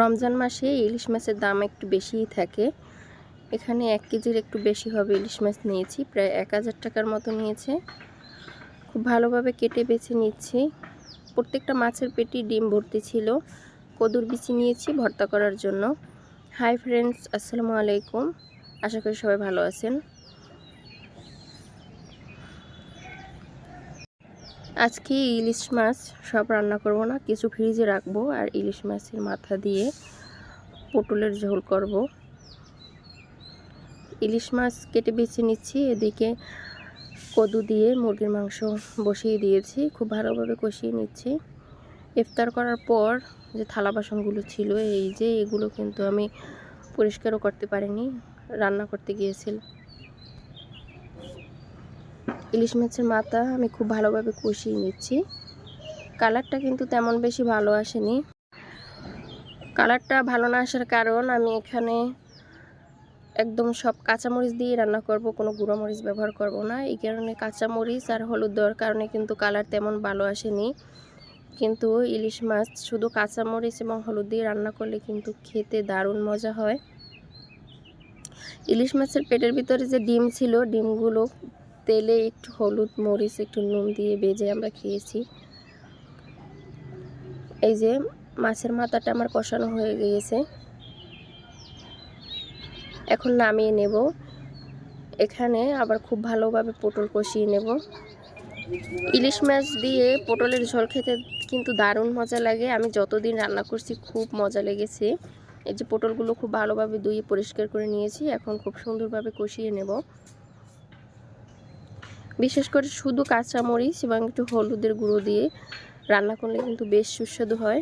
রমজান মাসে ইলিশ মাছের দাম একটু বেশিই থাকে। এখানে 1 কেজির একটু বেশি হবে ইলিশ মাছ নিয়েছি, প্রায় 1000 টাকার মতো নিয়েছে। খুব ভালোভাবে কেটে বেছে নিচ্ছি। প্রত্যেকটা মাছের পেটি ডিম ভর্তি ছিল। কদুর বিচি নিয়েছি ভর্তা করার জন্য। হাই ফ্রেন্ডস, আসসালামু আলাইকুম। আশা করি সবাই ভালো আছেন। আজকে ইলিশ মাছ সব রান্না করব না, কিছু ফ্রিজে রাখবো আর ইলিশ মাছের মাথা দিয়ে পটলের ঝোল করব। ইলিশ মাছ কেটে বেছে নিচ্ছি। এদিকে কদু দিয়ে মুরগির মাংস বসিয়ে দিয়েছি, খুব ভালোভাবে কষিয়ে নিচ্ছি। ইফতার করার পর যে থালা বাসনগুলো ছিল এগুলো কিন্তু আমি পরিষ্কারও করতে পারিনি, রান্না করতে গিয়েছিলাম। ইলিশ মাছের মাথা আমি খুব ভালোভাবে কষিয়ে নিচ্ছি। কালারটা কিন্তু তেমন বেশি ভালো আসেনি। কালারটা ভালো না আসার কারণ আমি এখানে একদম সব কাঁচামরিচ দিয়ে রান্না করব, কোনো গুঁড়ো মরিচ ব্যবহার করব না। এই কারণে কাঁচামরিচ আর হলুদ দেওয়ার কারণে কিন্তু কালার তেমন ভালো আসেনি। কিন্তু ইলিশ মাছ শুধু কাঁচামরিচ এবং হলুদ দিয়ে রান্না করলে কিন্তু খেতে দারুণ মজা হয়। ইলিশ মাছের পেটের ভিতরে যে ডিম ছিল, ডিমগুলো তেলে একটু হলুদ মরিচ একটু নুন দিয়ে ভেজে আমরা খেয়েছি। এই যে মাছের মাথাটা আমার কষানো হয়ে গিয়েছে, এখন নামিয়ে নেব। এখানে আবার খুব ভালোভাবে পটল কষিয়ে নেব। ইলিশ মাছ দিয়ে পটলের ঝোল খেতে কিন্তু দারুণ মজা লাগে। আমি যতদিন রান্না করছি খুব মজা লেগেছে। এই যে পটলগুলো খুব ভালোভাবে ধুয়ে পরিষ্কার করে নিয়েছি, এখন খুব সুন্দরভাবে কষিয়ে নেব। বিশেষ করে শুধু কাঁচামরিচ এবং একটু হলুদের গুঁড়ো দিয়ে রান্না করলে কিন্তু বেশ সুস্বাদু হয়।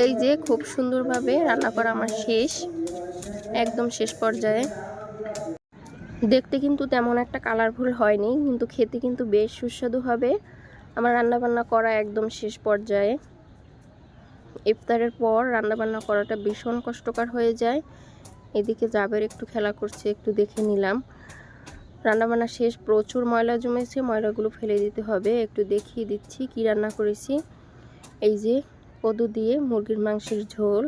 এই যে খুব সুন্দরভাবে রান্না করা আমার শেষ, একদম শেষ পর্যায়ে। দেখতে কিন্তু তেমন একটা কালারফুল হয়নি, কিন্তু খেতে কিন্তু বেশ সুস্বাদু হবে। আমার রান্নাবান্না করা একদম শেষ পর্যায়ে। ইফতারের পর রান্নাবান্না করাটা ভীষণ কষ্টকর হয়ে যায়। এদিকে জাবের একটু খেলা করছে, একটু দেখে নিলাম। রান্নাবান্না শেষ, প্রচুর ময়লা জমেছে, ময়লাগুলো ফেলে দিতে হবে। একটু দেখিয়ে দিচ্ছি কি রান্না করেছি। এই যে কদু দিয়ে মুরগির মাংসের ঝোল,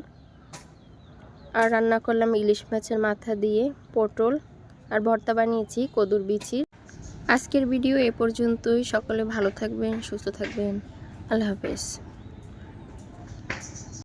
আর রান্না করলাম ইলিশ মাছের মাথা দিয়ে পটল, আর ভর্তা বানিয়েছি কদুর বিচির। আজকের ভিডিও এ পর্যন্তই। সকলে ভালো থাকবেন, সুস্থ থাকবেন। আল্লাহ হাফেজ।